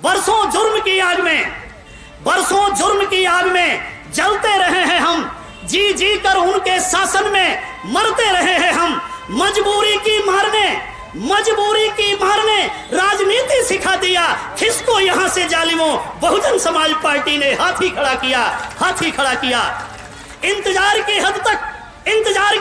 बरसों जुर्म की आग में, बरसों जुर्म की आग में जलते रहे हैं हम, जी जी कर उनके शासन में मरते रहे हैं हम। मजबूरी की मारने राजनीति सिखा दिया, किसको यहाँ से जालिमों बहुजन समाज पार्टी ने हाथी खड़ा किया। इंतजार की हद तक इंतजार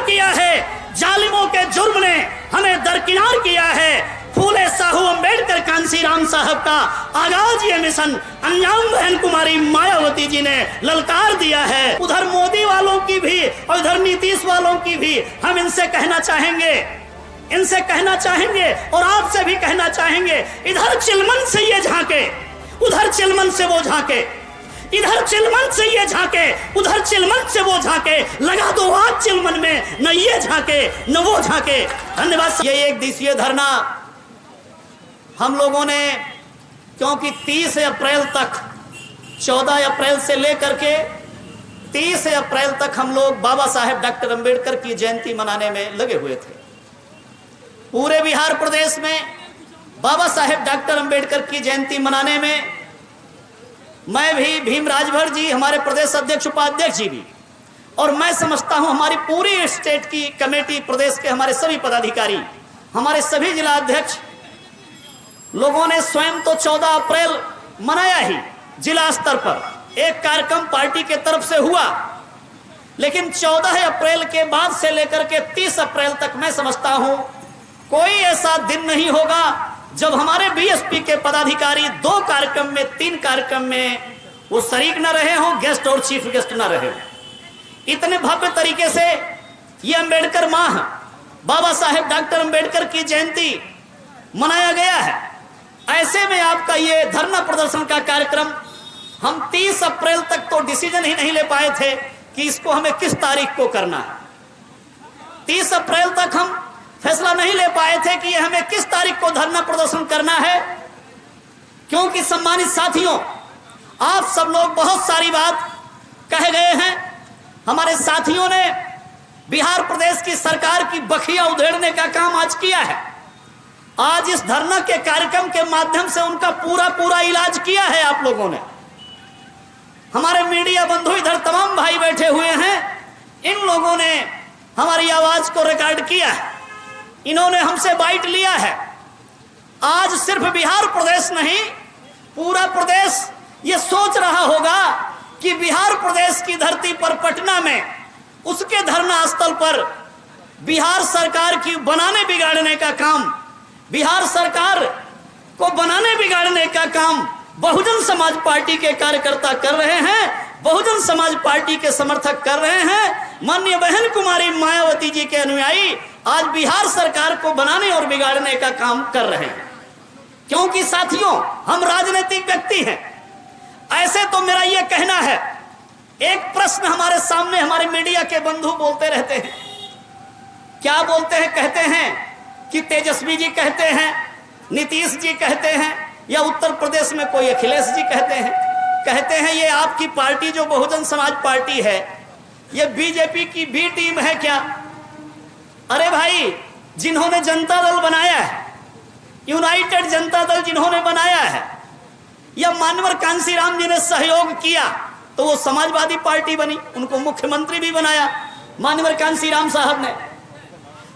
किया है, जालिमों के जुर्म ने हमें दरकिनार किया है। फूले साहू अम्बेडकर कांसीराम साहब का आगाज ये मिशन अंजाम बहन कुमारी मायावती जी ने ललकार दिया है। उधर मोदी वालों की भी और उधर नीतीश वालों की भी हम इनसे कहना चाहेंगे और आपसे भी कहना चाहेंगे, इधर चिलमन से ये झांके, उधर चिलमन से वो झांके, इधर चिलमन से ये झांके, उधर चिलमन से वो झांके, लगा दो आग चिलमन में, न ये झांके न वो झांके। धन्यवाद। ये एक दिवसीय धरना हम लोगों ने, क्योंकि 30 अप्रैल तक, 14 अप्रैल से लेकर के 30 अप्रैल तक हम लोग बाबा साहेब डॉक्टर अंबेडकर की जयंती मनाने में लगे हुए थे। पूरे बिहार प्रदेश में बाबा साहेब डॉक्टर अंबेडकर की जयंती मनाने में मैं भी, भीम राजभर जी, हमारे प्रदेश अध्यक्ष उपाध्यक्ष जी भी, और मैं समझता हूं हमारी पूरी स्टेट की कमेटी, प्रदेश के हमारे सभी पदाधिकारी, हमारे सभी जिला अध्यक्ष लोगों ने स्वयं तो 14 अप्रैल मनाया ही जिला स्तर पर, एक कार्यक्रम पार्टी के तरफ से हुआ, लेकिन 14 अप्रैल के बाद से लेकर के 30 अप्रैल तक मैं समझता हूं कोई ऐसा दिन नहीं होगा जब हमारे बीएसपी के पदाधिकारी 2 कार्यक्रम में, 3 कार्यक्रम में वो शरीक न रहे हों, गेस्ट और चीफ गेस्ट न रहे हों। इतने भव्य तरीके से ये अंबेडकर माह, बाबा साहेब डॉक्टर अंबेडकर की जयंती मनाया गया है। ऐसे में आपका ये धरना प्रदर्शन का कार्यक्रम, हम 30 अप्रैल तक तो डिसीजन ही नहीं ले पाए थे कि इसको हमें किस तारीख को करना है। 30 अप्रैल तक हम फैसला नहीं ले पाए थे कि ये हमें किस तारीख को धरना प्रदर्शन करना है, क्योंकि सम्मानित साथियों, आप सब लोग बहुत सारी बात कहे गए हैं। हमारे साथियों ने बिहार प्रदेश की सरकार की बखिया उधेड़ने का काम आज किया है। आज इस धरना के कार्यक्रम के माध्यम से उनका पूरा इलाज किया है आप लोगों ने। हमारे मीडिया बंधु इधर तमाम भाई बैठे हुए हैं, इन लोगों ने हमारी आवाज को रिकॉर्ड किया है, इन्होंने हमसे बाइट लिया है। आज सिर्फ बिहार प्रदेश नहीं, पूरा प्रदेश ये सोच रहा होगा कि बिहार प्रदेश की धरती पर पटना में, उसके धरना स्थल पर बिहार सरकार की बनाने बिगाड़ने का काम, बिहार सरकार को बनाने बिगाड़ने का काम बहुजन समाज पार्टी के कार्यकर्ता कर रहे हैं, बहुजन समाज पार्टी के समर्थक कर रहे हैं। माननीय बहन कुमारी मायावती जी के अनुयायी आज बिहार सरकार को बनाने और बिगाड़ने का काम कर रहे हैं। क्योंकि साथियों, हम राजनीतिक व्यक्ति हैं। ऐसे तो मेरा यह कहना है, एक प्रश्न हमारे सामने हमारे मीडिया के बंधु बोलते रहते हैं, क्या बोलते हैं? कहते हैं कि तेजस्वी जी कहते हैं, नीतीश जी कहते हैं, या उत्तर प्रदेश में कोई अखिलेश जी कहते हैं ये आपकी पार्टी जो बहुजन समाज पार्टी है, ये बीजेपी की बी टीम है क्या? अरे भाई, जिन्होंने जनता दल बनाया है, यूनाइटेड जनता दल जिन्होंने बनाया है, या मानवर कांसीराम जी ने सहयोग किया तो वो समाजवादी पार्टी बनी, उनको मुख्यमंत्री भी बनाया मानवर कांसीराम साहब ने।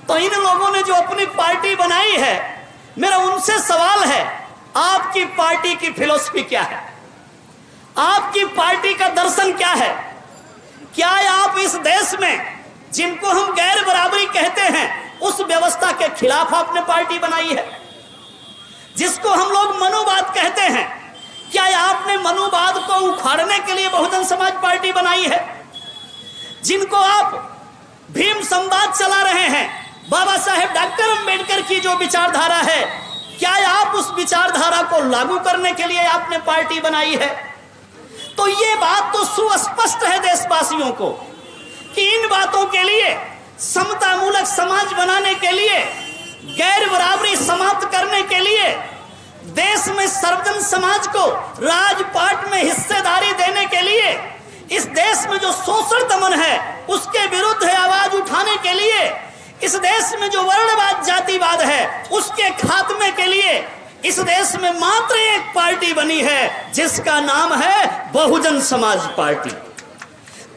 तो इन लोगों ने जो अपनी पार्टी बनाई है, मेरा उनसे सवाल है, आपकी पार्टी की फिलॉसफी क्या है? आपकी पार्टी का दर्शन क्या है? क्या आप इस देश में जिनको हम गैर बराबरी कहते हैं, उस व्यवस्था के खिलाफ आपने पार्टी बनाई है? जिसको हम लोग मनुवाद कहते हैं, क्या आपने मनुवाद को उखाड़ने के लिए बहुजन समाज पार्टी बनाई है? जिनको आप भीम संवाद चला रहे हैं, बाबा साहेब डॉक्टर अंबेडकर की जो विचारधारा है, क्या आप उस विचारधारा को लागू करने के लिए आपने पार्टी बनाई है? तो ये बात तो सुस्पष्ट है देशवासियों को कि इन बातों के लिए, समतामूलक समाज बनाने के लिए, गैर बराबरी समाप्त करने के लिए, देश में सर्वजन समाज को राजपाट में हिस्सेदारी देने के लिए, इस देश में जो शोषण दमन है उसके विरुद्ध आवाज उठाने के लिए, इस देश में जो वर्णवाद जातिवाद है उसके खात्मे के लिए इस देश में मात्र एक पार्टी बनी है जिसका नाम है बहुजन समाज पार्टी।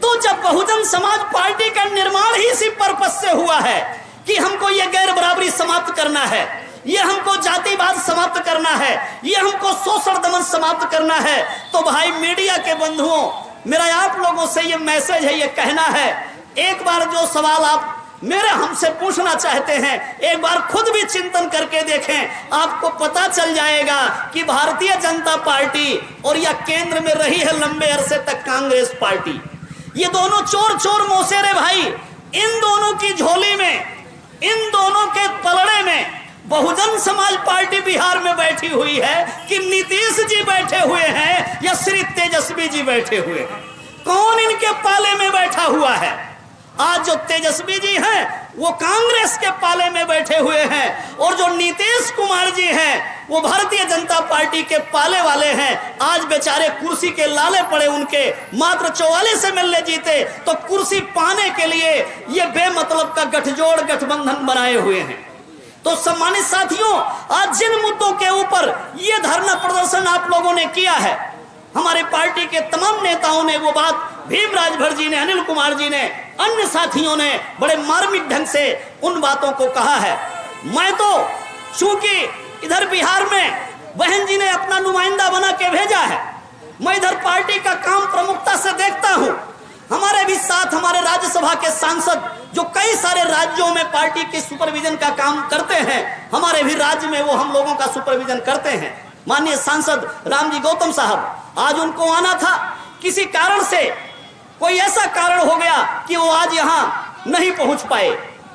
तो जब बहुजन समाज पार्टी का निर्माण ही इसी पर्पस से हुआ है कि हमको ये गैर बराबरी समाप्त करना है, ये हमको जातिवाद समाप्त करना है, ये हमको शोषण दमन समाप्त करना है, तो भाई मीडिया के बंधुओं, मेरा आप लोगों से ये मैसेज है, ये कहना है, एक बार जो सवाल आप मेरे हमसे पूछना चाहते हैं एक बार खुद भी चिंतन करके देखें, आपको पता चल जाएगा कि भारतीय जनता पार्टी और या केंद्र में रही है लंबे अरसे तक कांग्रेस पार्टी, ये दोनों चोर चोर मौसेरे भाई, इन दोनों की झोली में, इन दोनों के पलड़े में बहुजन समाज पार्टी बिहार में बैठी हुई है कि नीतीश जी बैठे हुए हैं या श्री तेजस्वी जी बैठे हुए हैं? कौन इनके पाले में बैठा हुआ है? आज जो तेजस्वी जी हैं वो कांग्रेस के पाले में बैठे हुए हैं और जो नीतीश कुमार जी हैं वो भारतीय जनता पार्टी के पाले वाले हैं। आज बेचारे कुर्सी के लाले पड़े उनके, मात्र 44 से मिलने जीते तो कुर्सी पाने के लिए ये बेमतलब का गठजोड़ गठबंधन बनाए हुए हैं। तो सम्मानित साथियों, आज जिन मुद्दों के ऊपर ये धरना प्रदर्शन आप लोगों ने किया है, हमारे पार्टी के तमाम नेताओं ने वो बात, भीम राजभर जी ने, अनिल कुमार जी ने, अन्य साथियों ने बड़े मार्मिक ढंग से उन बातों को कहा है। मैं तो चूंकि इधर बिहार में बहन जी ने अपना नुमाइंदा बना के भेजा है, मैं इधर पार्टी का काम प्रमुखता से देखता हूं। हमारे भी साथ हमारे राज्यसभा के सांसद जो कई सारे राज्यों में पार्टी के सुपरविजन का काम करते हैं, हमारे भी राज्य में वो हम लोगों का सुपरविजन करते हैं। माननीय सांसद रामजी गौतम साहब, आज उनको आना था, किसी कारण से कोई ऐसा कारण हो गया कि वो आज यहाँ नहीं पहुंच पाए,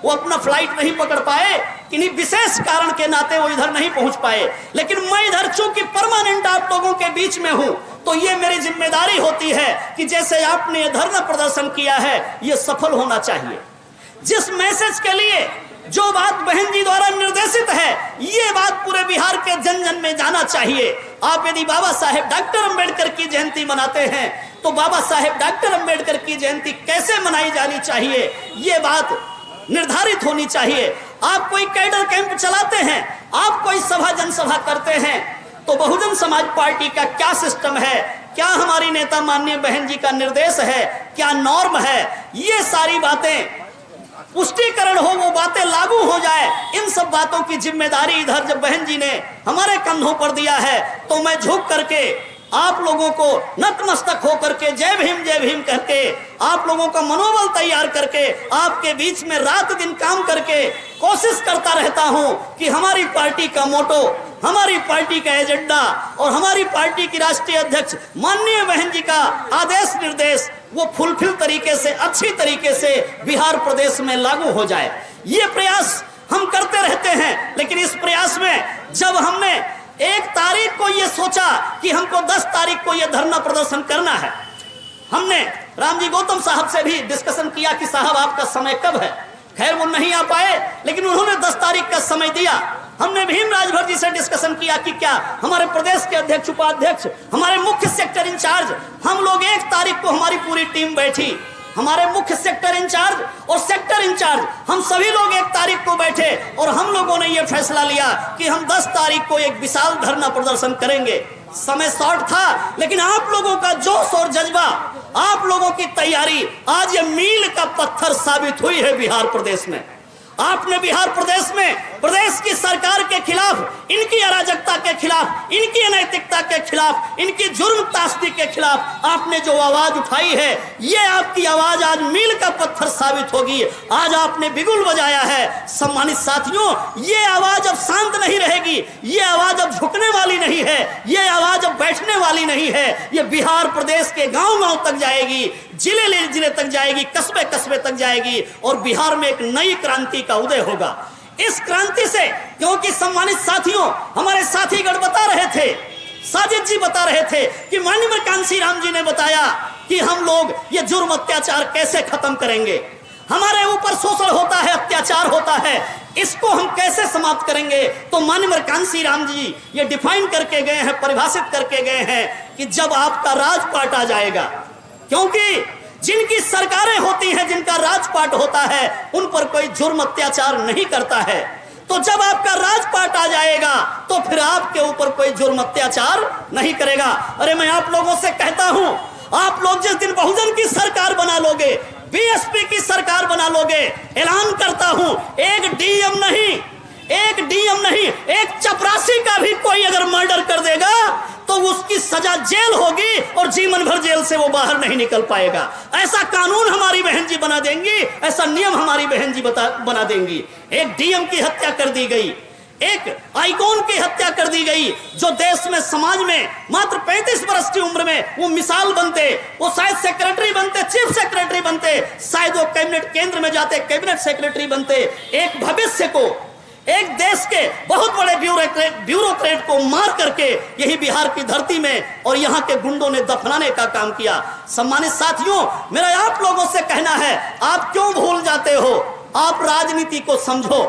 वो अपना फ्लाइट नहीं पकड़ पाए, किन्हीं विशेष कारण के नाते वो इधर नहीं पहुंच पाए। लेकिन मैं इधर चूंकि परमानेंट आप लोगों के बीच में हूं, तो ये मेरी जिम्मेदारी होती है कि जैसे आपने ये धरना प्रदर्शन किया है ये सफल होना चाहिए। जिस मैसेज के लिए जो बात बहन जी द्वारा निर्देशित है, ये बात पूरे बिहार के जन जन में जाना चाहिए। आप यदि बाबा साहेब डॉक्टर अंबेडकर की जयंती मनाते हैं तो बाबा साहेब डॉक्टर अंबेडकर की जयंती कैसे मनाई जानी चाहिए, ये बात निर्धारित होनी चाहिए। आप कोई कैडर कैंप चलाते हैं, आप कोई सभा जनसभा करते हैं, तो बहुजन समाज पार्टी का क्या सिस्टम है, क्या हमारी नेता माननीय बहन जी का निर्देश है, क्या नॉर्म है, ये सारी बातें पुष्टिकरण हो, वो बातें लागू हो जाए, इन सब बातों की जिम्मेदारी इधर जब बहन जी ने हमारे कंधों पर दिया है, तो मैं झुक करके आप लोगों को नतमस्तक हो करके जय भीम करके आप लोगों का मनोबल तैयार करके आपके बीच में रात दिन काम करके कोशिश करता रहता हूं कि हमारी पार्टी का मोटो, हमारी पार्टी का एजेंडा और हमारी पार्टी की राष्ट्रीय अध्यक्ष माननीय बहन जी का आदेश निर्देश वो फुलफिल तरीके से, अच्छी तरीके से बिहार प्रदेश में लागू हो जाए। ये प्रयास हम करते रहते हैं। लेकिन इस प्रयास में जब हमने 1 तारीख को ये सोचा कि हमको 10 तारीख को ये धरना प्रदर्शन करना है, हमने रामजी गौतम साहब से भी डिस्कशन किया कि साहब आपका समय कब है। खैर वो नहीं आ पाए, लेकिन उन्होंने 10 तारीख का समय दिया। हमने भीम राजभर जी से डिस्कशन किया कि क्या हमारे प्रदेश के अध्यक्ष, उपाध्यक्ष, हमारे मुख्य सेक्टर इंचार्ज, हम लोग 1 तारीख को हमारी पूरी टीम बैठी, हमारे मुख्य सेक्टर इंचार्ज और सेक्टर इंचार्ज, हम सभी लोग 1 तारीख को बैठे और हम लोगों ने यह फैसला लिया कि हम 10 तारीख को एक विशाल धरना प्रदर्शन करेंगे। समय शॉर्ट था, लेकिन आप लोगों का जोश और जज्बा, आप लोगों की तैयारी आज ये मील का पत्थर साबित हुई है बिहार प्रदेश में। आपने बिहार प्रदेश में प्रदेश की सरकार के खिलाफ, इनकी अराजकता के खिलाफ, इनकी अनैतिकता के खिलाफ, इनकी जुर्म तासदी के खिलाफ आपने जो आवाज उठाई है, ये आपकी आवाज आज मील का पत्थर साबित होगी। आज आपने बिगुल बजाया है। सम्मानित साथियों, ये आवाज अब शांत नहीं रहेगी, ये आवाज अब झुकने वाली नहीं है, ये आवाज अब बैठने वाली नहीं है। ये बिहार प्रदेश के गांव-गांव तक जाएगी, जिले तक जाएगी, कस्बे कस्बे तक जाएगी और बिहार में एक नई क्रांति का उदय होगा। इस क्रांति से, क्योंकि सम्मानित साथियों, हमारे साथीगण बता रहे थे, साजिद जी बता रहे थे कि माननीय कांसी राम जी ने बताया कि हम लोग ये जुर्म अत्याचार कैसे खत्म करेंगे, हमारे ऊपर शोषण होता है, अत्याचार होता है, इसको हम कैसे समाप्त करेंगे। तो माननीय कांसी राम जी ये डिफाइन करके गए हैं, परिभाषित करके गए हैं कि जब आपका राजपाट आ जाएगा, क्योंकि जिनकी सरकारें होती हैं, जिनका राजपाट होता है, उन पर कोई जुर्म अत्याचार नहीं करता है। तो जब आपका राजपाट आ जाएगा तो फिर आपके ऊपर कोई जुर्म अत्याचार नहीं करेगा। अरे मैं आप लोगों से कहता हूं, आप लोग जिस दिन बहुजन की सरकार बना लोगे, बीएसपी की सरकार बना लोगे, ऐलान करता हूं, एक डीएम नहीं, एक चपरासी का भी कोई अगर मर्डर कर देगा तो उसकी सजा जेल होगी और जीवन भर जेल से वो बाहर नहीं निकल पाएगा। ऐसा कानून हमारी बहन जी बना देंगी, ऐसा नियम हमारी बहन जी बना देंगी। एक डीएम की हत्या कर दी गई, एक आइकॉन की हत्या कर दी गई, जो देश में, समाज में मात्र 35 वर्ष की उम्र में वो मिसाल बनते, वो शायद सेक्रेटरी बनते, चीफ सेक्रेटरी बनते, शायद वो कैबिनेट केंद्र में जाते, कैबिनेट सेक्रेटरी बनते। एक भविष्य को, एक देश के बहुत बड़े ब्यूरोक्रेट को मार करके यही बिहार की धरती में और यहाँ के गुंडों ने दफनाने का काम किया। सम्मानित साथियों, मेरा आप लोगों से कहना है, आप क्यों भूल जाते हो? आप राजनीति को समझो,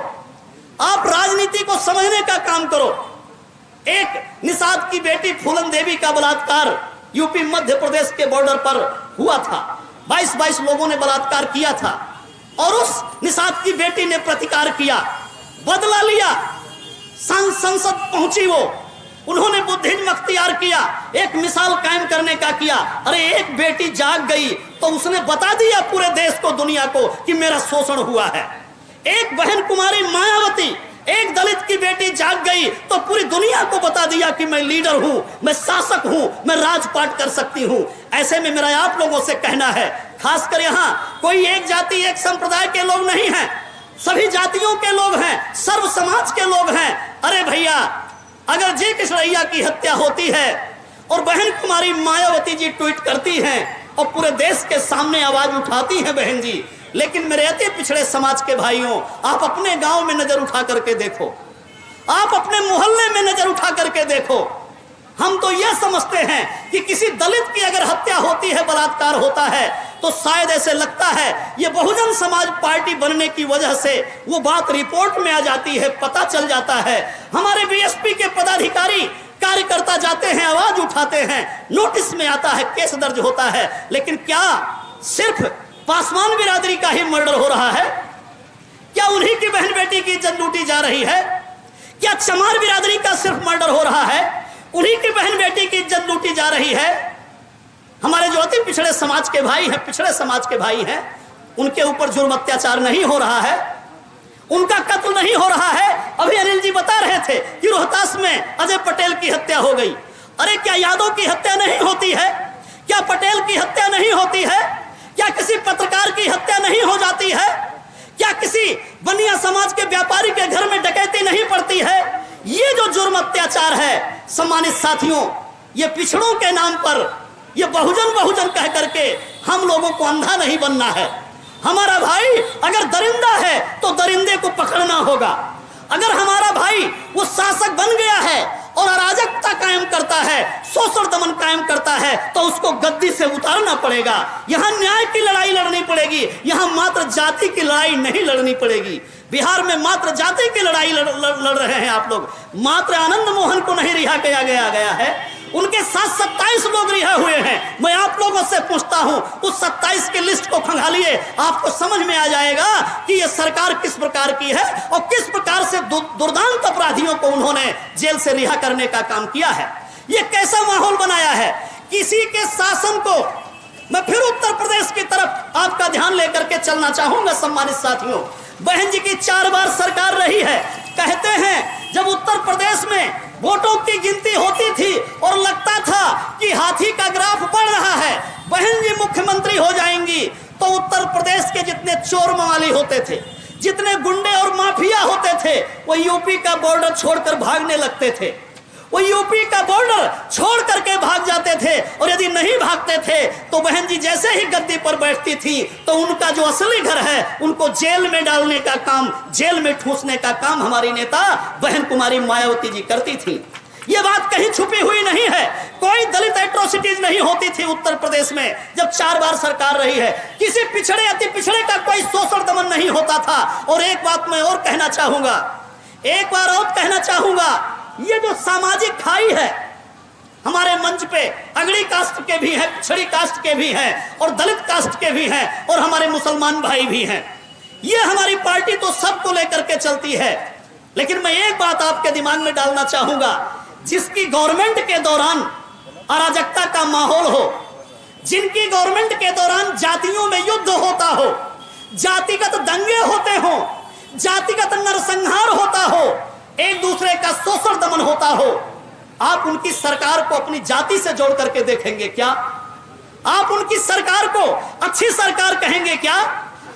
आप राजनीति को समझने का काम करो। एक निषाद की बेटी फूलन देवी का बलात्कार यूपी मध्य प्रदेश के बॉर्डर पर हुआ था। 22 लोगों ने बलात्कार किया था और उस निषाद की बेटी ने प्रतिकार किया, बदला लिया। संसद पहुंची वो, उन्होंने बुद्धिज्म अख्तियार किया, एक मिसाल कायम करने का किया। अरे एक बेटी जाग गई तो उसने बता दिया पूरे देश को, दुनिया को, कि मेरा शोषण हुआ है। एक बहन कुमारी मायावती, एक दलित की बेटी जाग गई तो पूरी दुनिया को बता दिया कि मैं लीडर हूं, मैं शासक हूं, मैं राजपाट कर सकती हूं। ऐसे में मेरा आप लोगों से कहना है, खासकर यहां कोई एक जाति, एक संप्रदाय के लोग नहीं हैं, सभी जातियों के लोग हैं, सर्व समाज के लोग हैं। अरे भैया, अगर जी कृष्णैया की हत्या होती है और बहन कुमारी मायावती जी ट्वीट करती हैं और पूरे देश के सामने आवाज उठाती हैं बहन जी, लेकिन मेरे अति पिछड़े समाज के भाइयों, आप अपने गांव में नजर उठा करके देखो, आप अपने मोहल्ले में नजर उठा करके देखो। हम तो यह समझते हैं कि किसी दलित की अगर हत्या होती है, बलात्कार होता है, तो शायद ऐसे लगता है ये बहुजन समाज पार्टी बनने की वजह से वो बात रिपोर्ट में आ जाती है, पता चल जाता है। हमारे बीएसपी के पदाधिकारी, कार्यकर्ता जाते हैं, आवाज उठाते हैं, नोटिस में आता है, केस दर्ज होता है। लेकिन क्या सिर्फ पासवान बिरादरी का ही मर्डर हो रहा है? क्या उन्हीं की बहन बेटी की इज्जत लूटी जा रही है? क्या चमार बिरादरी का सिर्फ मर्डर हो रहा है? उन्हीं की बहन बेटी की इज्जत लूटी जा रही है? हमारे जो अति पिछड़े समाज के भाई हैं, पिछड़े समाज के भाई हैं, उनके ऊपर जुर्म अत्याचार नहीं हो रहा है, उनका कत्ल नहीं हो रहा है। अभी अनिल जी बता रहे थे कि रोहतास में अजय पटेल की हत्या हो गई। अरे क्या यादव की हत्या नहीं होती है? क्या पटेल की हत्या नहीं होती है? क्या किसी पत्रकार की हत्या नहीं हो जाती है? क्या किसी बनिया समाज के व्यापारी के घर में डकैती नहीं पड़ती है? ये जो जुर्म अत्याचार है, सम्मानित साथियों, ये पिछड़ों के नाम पर, ये बहुजन कह करके हम लोगों को अंधा नहीं बनना है। हमारा भाई अगर दरिंदा है तो दरिंदे को पकड़ना होगा। अगर हमारा भाई वो शासक बन गया है और अराजकता कायम करता है, शोषण दमन कायम करता है, तो उसको गद्दी से उतारना पड़ेगा। यहाँ न्याय की लड़ाई लड़नी पड़ेगी, यहाँ मात्र जाति की लड़ाई नहीं लड़नी पड़ेगी। बिहार में मात्र जाति की लड़ाई लड़ रहे हैं आप लोग। मात्र आनंद मोहन को नहीं रिहा किया गया है, उनके साथ 27 लोग रिहा हुए हैं। मैं आप लोगों से पूछता हूं, उस 27 की लिस्ट को खंगालिए, आपको समझ में आ जाएगा कि यह सरकार किस प्रकार की है और किस प्रकार से दुर्दांत अपराधियों को उन्होंने जेल से रिहा करने का काम किया है। यह कैसा माहौल बनाया है? किसी के शासन को, मैं फिर उत्तर प्रदेश की तरफ आपका ध्यान लेकर के चलना चाहूंगा। सम्मानित साथियों, बहन जी की 4 बार सरकार रही है। कहते हैं जब उत्तर प्रदेश में वोटों की गिनती होती थी और लगता था कि हाथी का ग्राफ बढ़ रहा है, बहन जी मुख्यमंत्री हो जाएंगी, तो उत्तर प्रदेश के जितने चोर मवाली होते थे, जितने गुंडे और माफिया होते थे, वो यूपी का बॉर्डर छोड़कर भागने लगते थे। वो यूपी का बॉर्डर छोड़ करके भाग जाते थे, और यदि नहीं भागते थे तो बहन जी जैसे ही गद्दी पर बैठती थी तो उनका जो असली घर है उनको जेल में डालने का काम, जेल में ठूसने का काम हमारी नेता बहन कुमारी मायावती जी करती थी। ये बात कहीं छुपी हुई नहीं है। कोई दलित एट्रोसिटीज नहीं होती थी उत्तर प्रदेश में जब 4 बार सरकार रही है। किसी पिछड़े अति पिछड़े का कोई शोषण दमन नहीं होता था। और एक बात मैं और कहना चाहूंगा, एक बार और कहना चाहूंगा, ये जो सामाजिक खाई है, हमारे मंच पे अगड़ी कास्ट के भी हैं, पिछड़ी कास्ट के भी हैं और दलित कास्ट के भी हैं और हमारे मुसलमान भाई भी हैं। ये हमारी पार्टी तो सबको लेकर के चलती है। लेकिन मैं एक बात आपके दिमाग में डालना चाहूंगा, जिसकी गवर्नमेंट के दौरान अराजकता का माहौल हो, जिनकी गवर्नमेंट के दौरान जातियों में युद्ध होता हो, जातिगत दंगे होते हो, जातिगत नरसंहार होता हो, एक दूसरे का शोषण दमन होता हो, आप उनकी सरकार को अपनी जाति से जोड़ करके देखेंगे क्या? आप उनकी सरकार को अच्छी सरकार कहेंगे क्या?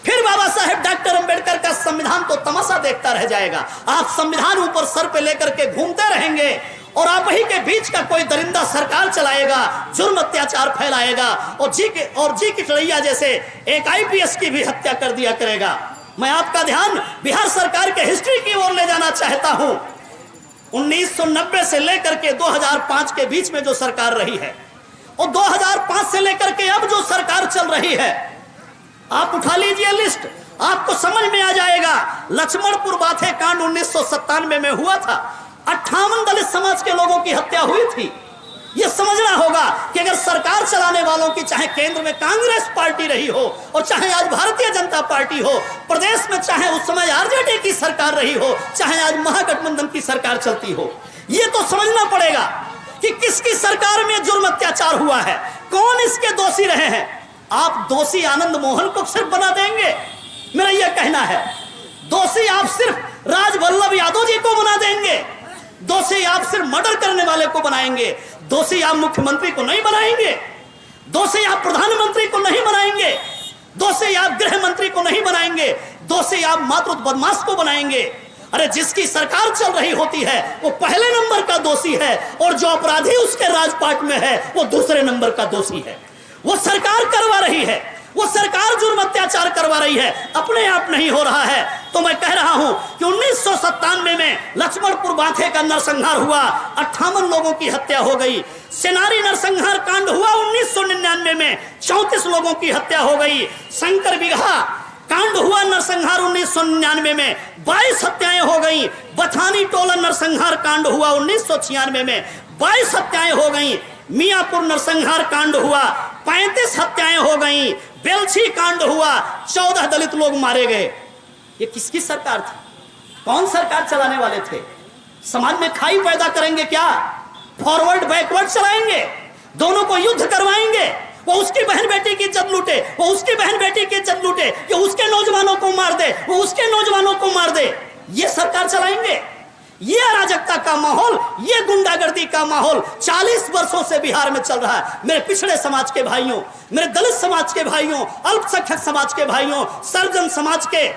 फिर बाबा साहेब डॉक्टर अंबेडकर का संविधान तो तमाशा देखता रह जाएगा। आप संविधान ऊपर सर पे लेकर के घूमते रहेंगे और आप ही के बीच का कोई दरिंदा सरकार चलाएगा, जुर्म अत्याचार फैलाएगा और जी किटड़ैया जैसे एक IPS की भी हत्या कर दिया करेगा। मैं आपका ध्यान बिहार सरकार के हिस्ट्री की ओर ले जाना चाहता हूं। 1990 से लेकर के 2005 के बीच में जो सरकार रही है और 2005 से लेकर के अब जो सरकार चल रही है, आप उठा लीजिए लिस्ट, आपको समझ में आ जाएगा। लक्ष्मणपुर बाथे कांड 1997 में हुआ था, 58 दलित समाज के लोगों की हत्या हुई थी। यह समझना होगा कि अगर सरकार चलाने वालों की चाहे केंद्र में कांग्रेस पार्टी रही हो और चाहे आज भारतीय जनता पार्टी हो, प्रदेश में चाहे उस समय RJD की सरकार रही हो, चाहे आज महागठबंधन की सरकार चलती हो, यह तो समझना पड़ेगा कि किसकी सरकार में जुर्म अत्याचार हुआ है, कौन इसके दोषी रहे हैं। आप दोषी आनंद मोहन को सिर्फ बना देंगे, मेरा यह कहना है। दोषी आप सिर्फ राजवल्लभ यादव जी को बना देंगे, दोषी आप सिर्फ मर्डर करने वाले को बनाएंगे, दोषी आप मुख्यमंत्री को नहीं बनाएंगे, दोषी आप प्रधानमंत्री को नहीं बनाएंगे, दोषी आप गृह मंत्री को नहीं बनाएंगे, दोषी आप मातृत्व बदमाश को बनाएंगे। अरे जिसकी सरकार चल रही होती है वो पहले नंबर का दोषी है और जो अपराधी उसके राजपाट में है वो दूसरे नंबर का दोषी है। वो सरकार करवा रही है, वो सरकार जुर्म अत्याचार करवा रही है, अपने आप नहीं हो रहा है। तो मैं कह रहा हूं कि 1997 में लक्ष्मणपुर बाथे का नरसंहार हुआ, 58 लोगों की हत्या हो गई। सेनारी नरसंहार कांड हुआ 1999 में, 34 लोगों की हत्या हो गई। शंकर बिगहा कांड हुआ नरसंहार 1999 में, 22 हत्याएं हो गई। बथानी टोला नरसंहार कांड हुआ 1996 में, 22 हत्याएं हो गई। मियापुर नरसंहार कांड हुआ, 35 हत्याएं हो गई। बेलछी कांड हुआ, 14 दलित लोग मारे गए। ये किसकी सरकार थी? कौन सरकार चलाने वाले थे? समाज में खाई पैदा करेंगे क्या? फॉरवर्ड बैकवर्ड चलाएंगे? दोनों को युद्ध करवाएंगे? वो उसकी बहन बेटी की इज्जत लूटे, वो उसकी बहन बेटी की इज्जत लूटे, ये उसके नौजवानों को मार दे, वो उसके नौजवानों को मार दे, ये सरकार चलाएंगे? ये अराजकता का माहौल, ये गुंडागर्दी का माहौल 40 वर्षों से बिहार में चल रहा है। मेरे पिछड़े समाज के भाइयों, मेरे दलित समाज के भाइयों, अल्पसंख्यक समाज के भाइयों, सर्वजन समाज के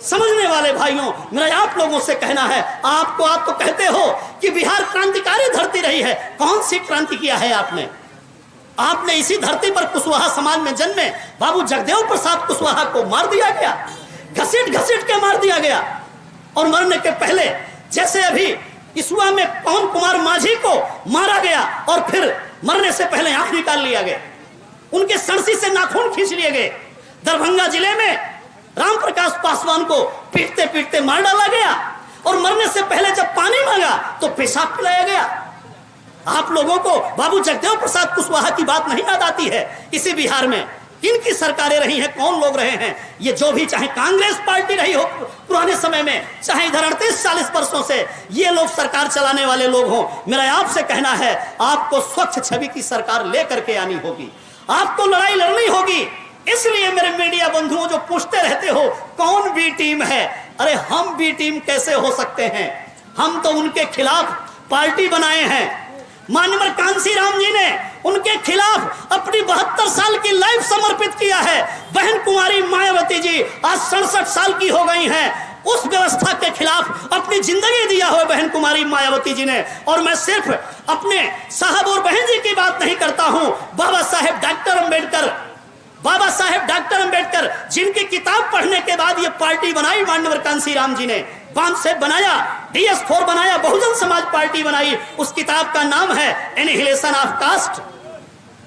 समझने वाले भाइयों, मेरा आप लोगों से कहना है, आप तो कहते हो कि बिहार क्रांतिकारी धरती रही है। कौन सी क्रांति किया है आपने? आपने इसी धरती पर कुशवाहा समाज में जन्मे बाबू जगदेव प्रसाद कुशवाहा को मार दिया गया, घसीट घसीट के मार दिया गया। और मरने के पहले जैसे अभी इसुआ में पवन कुमार माझी को मारा गया और फिर मरने से पहले आंख निकाल लिया गया, उनके सरसी से नाखून खींच लिए गए। दरभंगा जिले में राम प्रकाश पासवान को पीटते पीटते मार डाला गया और मरने से पहले जब पानी मांगा तो पेशाब पिलाया गया। आप लोगों को बाबू जगदेव प्रसाद कुशवाहा की बात नहीं याद आती है? इसी बिहार में किनकी सरकारें रही हैं, कौन लोग रहे हैं? ये जो भी, चाहे कांग्रेस पार्टी रही हो पुराने समय में, चाहे इधर 38-40 वर्षों से ये लोग सरकार चलाने वाले लोग हों, मेरा आपसे कहना है, आपको स्वच्छ छवि की सरकार लेकर के आनी होगी, आपको लड़ाई लड़नी होगी। इसलिए मेरे मीडिया बंधुओं जो पूछते रहते हो कौन बी टीम है, अरे हम बी टीम कैसे हो सकते हैं? हम तो उनके खिलाफ पार्टी बनाए हैं। माननीय कांसी राम जी ने उनके खिलाफ अपनी 72 साल की लाइफ समर्पित किया है। बहन कुमारी मायावती जी आज 67 साल की हो गई हैं, उस व्यवस्था के खिलाफ अपनी जिंदगी दिया हुआ बहन कुमारी मायावती जी ने। और मैं सिर्फ अपने साहब और बहन जी की बात नहीं करता हूं, बाबा साहेब डॉक्टर अंबेडकर जिनकी किताब पढ़ने के बाद ये पार्टी बनाई माननीय कांसी राम जी ने, बामसेब बनाया, DS4 बनाया, बहुजन समाज पार्टी बनाई। उस किताब का नाम है एनिहिलेशन ऑफ कास्ट,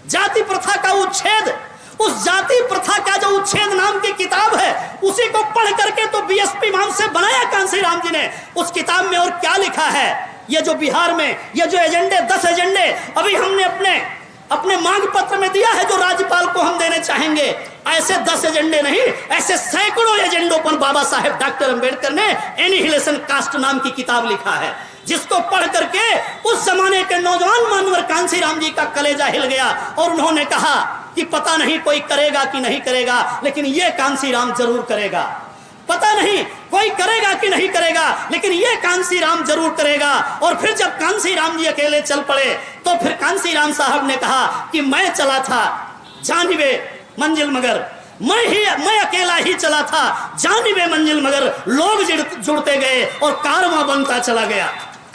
जाति प्रथा का उच्छेद। उस जाति प्रथा का जो उच्छेद नाम की किताब है, उसी को पढ़ करके तो BSP बामसेब बनाया कांसी राम जी ने। उस किताब में और क्या लिखा है ये जो बिहार में ये जो एजेंडे 10 एजेंडे अभी हमने अपने मांग पत्र में दिया है, जो राज्यपाल को हम देने चाहेंगे, ऐसे 10 एजेंडे नहीं, ऐसे सैकड़ों एजेंडों पर बाबा साहेब डॉक्टर अंबेडकर ने एनिहिलेशन कास्ट नाम की किताब लिखा है, जिसको पढ़ करके उस जमाने के नौजवान मानवर कांसीराम जी का कलेजा हिल गया और उन्होंने कहा कि पता नहीं कोई करेगा कि नहीं करेगा, लेकिन ये कांसीराम जरूर करेगा। पता नहीं कोई करेगा कि नहीं करेगा, लेकिन ये कांसीराम जरूर करेगा। और फिर जब कांसीराम जी अकेले चल पड़े तो फिर कांसीराम साहब ने कहा कि मैं चला था जानिबे मंजिल मगर, मैं अकेला ही चला था जानिबे मंजिल मगर, लोग जुड़ते गए और कारवां बनता चला गया।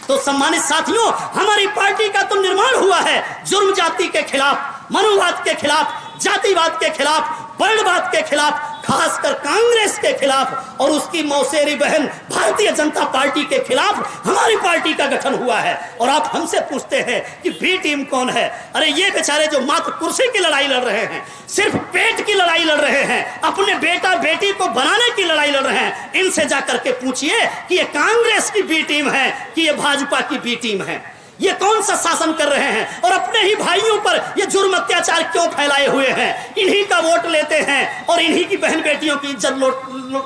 तो सम्मानित साथियों, हमारी पार्टी का तो निर्माण हुआ है जुर्म जाति के खिलाफ, मनुवाद के खिलाफ, जातिवाद के खिलाफ, वर्णवाद के खिलाफ, खासकर कांग्रेस के खिलाफ और उसकी मौसेरी बहन भारतीय जनता पार्टी के खिलाफ हमारी पार्टी का गठन हुआ है। और आप हमसे पूछते हैं कि बी टीम कौन है? अरे ये बेचारे जो मात्र कुर्सी की लड़ाई लड़ रहे हैं, सिर्फ पेट की लड़ाई लड़ रहे हैं, अपने बेटा बेटी को बनाने की लड़ाई लड़ रहे हैं, इनसे जाकर के पूछिए कि ये कांग्रेस की बी टीम है कि ये भाजपा की बी टीम है। ये कौन सा शासन कर रहे हैं और अपने ही भाइयों पर ये जुर्म अत्याचार क्यों फैलाए हुए हैं? इन्हीं का वोट लेते हैं और इन्हीं की बहन बेटियों की इज्जत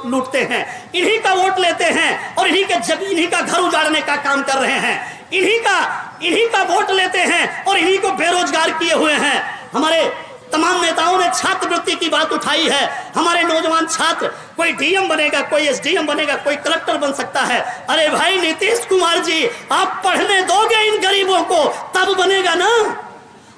लूटते हैं, इन्हीं का वोट लेते हैं और इन्हीं का घर उजाड़ने का काम कर रहे हैं, इन्हीं का वोट लेते हैं और इन्हीं को बेरोजगार किए हुए हैं। हमारे तमाम नेताओं ने छात्रवृत्ति की बात उठाई है। हमारे नौजवान छात्र, कोई डीएम बनेगा, कोई एसडीएम बनेगा, कोई कलेक्टर बन सकता है। अरे भाई नीतीश कुमार जी, आप पढ़ने दोगे इन गरीबों को तब बनेगा ना।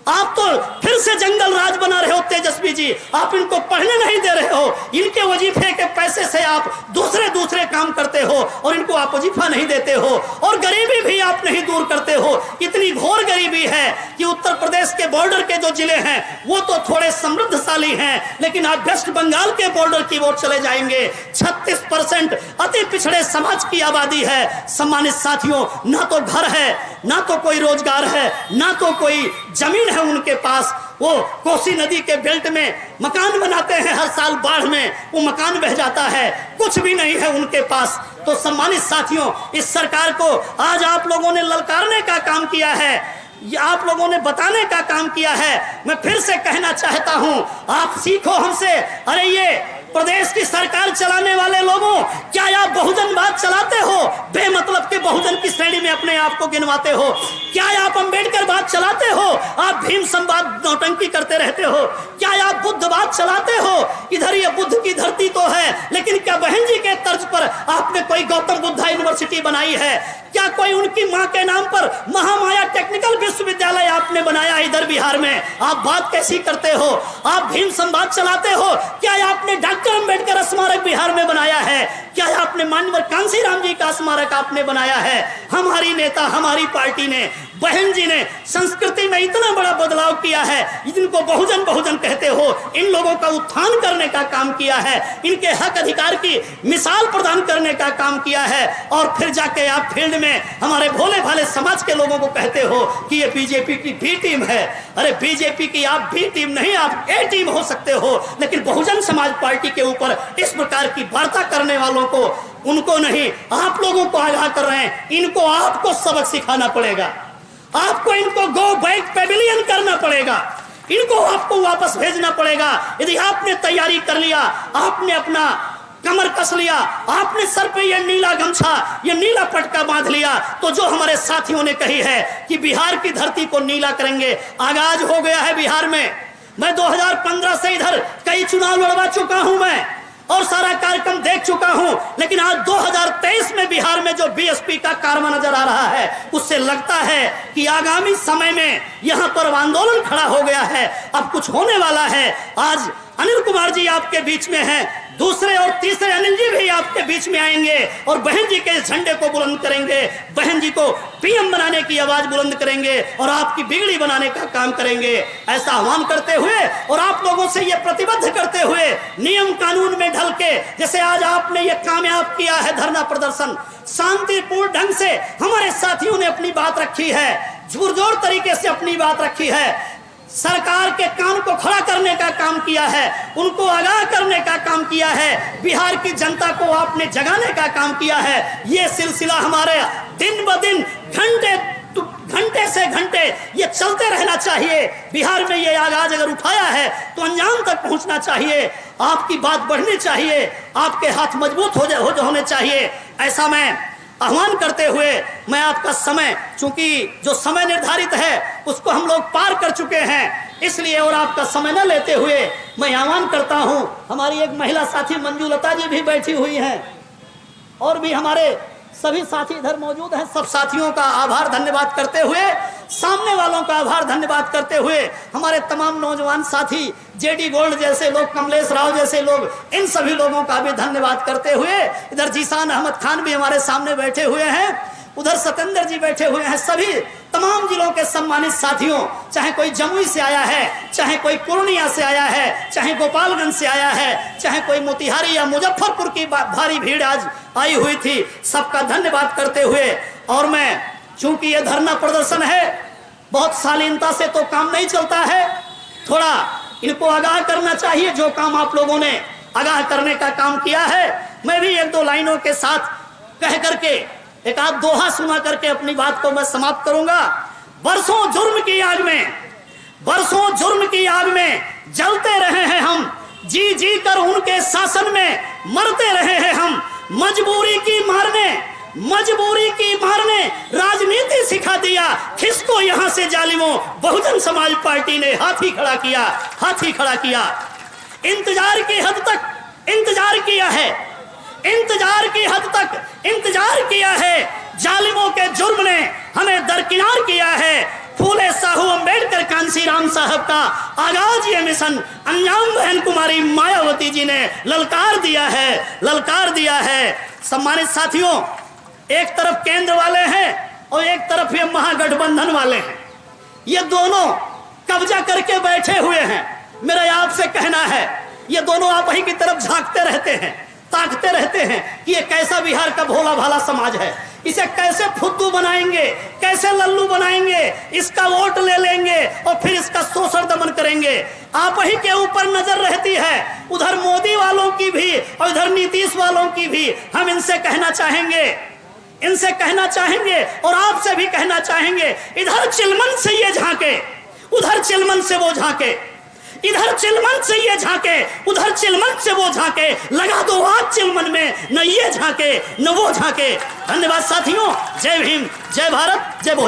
आप तो फिर से जंगल राज बना रहे हो तेजस्वी जी, आप इनको पढ़ने नहीं दे रहे हो, इनके वजीफे के पैसे से आप दूसरे काम करते हो और इनको आप वजीफा नहीं देते हो और गरीबी भी आप नहीं दूर करते हो। इतनी घोर गरीबी है कि उत्तर प्रदेश के बॉर्डर के जो जिले हैं वो तो थोड़े समृद्धशाली हैं, लेकिन आप वेस्ट बंगाल के बॉर्डर की ओर चले जाएंगे, 36% अति पिछड़े समाज की आबादी है। सम्मानित साथियों, ना तो घर है, ना तो कोई रोजगार है, ना तो कोई जमीन है उनके पास। वो कोसी नदी के बेल्ट में मकान बनाते हैं, हर साल बाढ़ में वो मकान बह जाता है, कुछ भी नहीं है उनके पास। तो सम्मानित साथियों, इस सरकार को आज आप लोगों ने ललकारने का काम किया है, आप लोगों ने बताने का काम किया है। मैं फिर से कहना चाहता हूं, आप सीखो हमसे। अरे ये प्रदेश की सरकार चलाने वाले लोगों, क्या आप बहुजनवाद चलाते हो? बेमतलब के बहुजन की श्रेणी में अपने आप को गिनवाते हो? क्या आप अंबेडकरवाद चलाते हो? आप भीम संवाद नौटंकी करते रहते हो? क्या आप बुद्धवाद चलाते हो? इधर ये बुद्ध की धरती तो है, लेकिन क्या बहन जी के तर्ज पर आपने कोई गौतम बुद्धा यूनिवर्सिटी बनाई है? क्या कोई उनकी मां के नाम पर महामाया टेक्निकल विश्वविद्यालय आपने बनाया इधर बिहार में? आप बात कैसी करते हो? आप भीम संवाद चलाते हो? क्या आपने डॉक्टर अंबेडकर स्मारक बिहार में बनाया है? क्या आपने मानवर कांसीराम जी का स्मारक आपने बनाया है? हमारी नेता, हमारी पार्टी ने, बहन जी ने संस्कृति में इतना बड़ा बदलाव किया है, जिनको बहुजन बहुजन कहते हो, इन लोगों का उत्थान करने का काम किया है, इनके हक अधिकार की मिसाल प्रदान करने का काम किया है। और फिर जाके आप फील्ड में हमारे भोले भाले समाज के लोगों को कहते हो कि ये बीजेपी की बी टीम है। अरे बीजेपी की आप बी टीम नहीं, आप ए टीम हो सकते हो, लेकिन बहुजन समाज पार्टी के ऊपर इस प्रकार की वार्ता करने वालों को, उनको नहीं, आप लोगों को आगाह कर रहे हैं। इनको आपको सबक सिखाना पड़ेगा, आपको इनको गो बैक पेविलियन करना पड़ेगा, इनको आपको वापस भेजना पड़ेगा। यदि आपने तैयारी कर लिया, आपने अपना कमर कस लिया, आपने सर पे ये नीला गमछा, ये नीला पटका बांध लिया, तो जो हमारे साथियों ने कही है कि बिहार की धरती को नीला करेंगे, आगाज हो गया है बिहार में। मैं 2015 से इधर कई चुनाव लड़वा चुका हूं मैं और सारा कार्यक्रम देख चुका हूं, लेकिन आज 2023 में बिहार में जो बीएसपी का कारवा नजर आ रहा है, उससे लगता है कि आगामी समय में यहां पर आंदोलन खड़ा हो गया है, अब कुछ होने वाला है। आज अनिल कुमार जी आपके बीच में हैं, दूसरे और तीसरे अनिल जी भी आपके बीच में आएंगे और बहन जी के झंडे को बुलंद करेंगे, बहन जी को पीएम बनाने की आवाज बुलंद करेंगे और आपकी बिगड़ी बनाने का काम करेंगे। ऐसा आह्वान करते हुए और आप लोगों से ये प्रतिबद्ध करते हुए, नियम कानून में ढल के, जैसे आज आपने ये कामयाब किया है धरना प्रदर्शन, शांतिपूर्ण ढंग से हमारे साथियों ने अपनी बात रखी है, जोर तरीके से अपनी बात रखी है, सरकार के काम को खड़ा करने का काम किया है, उनको आगाह करने का काम किया है, बिहार की जनता को आपने जगाने का काम किया है। ये सिलसिला हमारे दिन ब दिन घंटे से घंटे ये चलते रहना चाहिए। बिहार में ये आगाज अगर उठाया है तो अंजाम तक पहुंचना चाहिए। आपकी बात बढ़नी चाहिए, आपके हाथ मजबूत होने चाहिए। ऐसा मैं आह्वान करते हुए मैं आपका समय, चूंकि जो समय निर्धारित है उसको हम लोग पार कर चुके हैं, इसलिए और आपका समय न लेते हुए मैं आह्वान करता हूं। हमारी एक महिला साथी मंजूलता जी भी बैठी हुई हैं और भी हमारे सभी साथी इधर मौजूद हैं। सब साथियों का आभार धन्यवाद करते हुए, सामने वालों का आभार धन्यवाद करते हुए, हमारे तमाम नौजवान साथी जेडी गोल्ड जैसे लोग, कमलेश राव जैसे लोग, इन सभी लोगों का भी धन्यवाद करते हुए, इधर जीशान अहमद खान भी हमारे सामने बैठे हुए हैं, उधर सतेंद्र जी बैठे हुए हैं। सभी तमाम जिलों के सम्मानित साथियों, चाहे कोई जमुई से आया है, चाहे कोई पूर्णिया से आया है, चाहे गोपालगंज से आया है, चाहे कोई मोतिहारी या मुजफ्फरपुर की भारी भीड़ आज आई हुई थी, सबका धन्यवाद करते हुए, और मैं, चूंकि ये धरना प्रदर्शन है, बहुत शालीनता से तो काम नहीं चलता है, थोड़ा इनको आगाह करना चाहिए। जो काम आप लोगों ने आगाह करने का काम किया है, मैं भी एक दो लाइनों के साथ कह करके, एक आध दोहा सुना करके अपनी बात को मैं समाप्त करूंगा। बरसों जुर्म की आग में जलते रहे हैं हम, जी जी कर उनके शासन में मरते रहे हैं हम। मजबूरी की मारने राजनीति सिखा दिया, किसको यहाँ से जालिमों बहुजन समाज पार्टी ने हाथी खड़ा किया। इंतजार की हद तक इंतजार किया है, जालिमों के जुर्म ने हमें दरकिनार किया है। फूले साहू अम्बेडकर कांसीराम साहब का आगाज ये मिशन अंजाम बहन कुमारी मायावती जी ने ललकार दिया है। सम्मानित साथियों, एक तरफ केंद्र वाले हैं और एक तरफ ये महागठबंधन वाले हैं, ये दोनों कब्जा करके बैठे हुए हैं। मेरा आपसे कहना है, ये दोनों आप ही की तरफ झांकते रहते हैं, ताकते रहते हैं कि ये कैसा बिहार का भोला भाला समाज है, इसे कैसे फुद्दू बनाएंगे, कैसे लल्लू बनाएंगे, इसका वोट ले लेंगे और फिर इसका शोषण दमन करेंगे। आप ही के ऊपर नजर रहती है, उधर मोदी वालों की भी और इधर नीतीश वालों की भी। हम इनसे कहना चाहेंगे और आपसे भी कहना चाहेंगे, इधर चिलमन से ये झांके, उधर चिलमन से वो झांके, इधर चिलमन से ये झांके, उधर चिलमन से वो झांके, लगा दो आग चिलमन में, न ये झांके न वो झांके। धन्यवाद साथियों, जय भीम, जय भारत, जय भोले।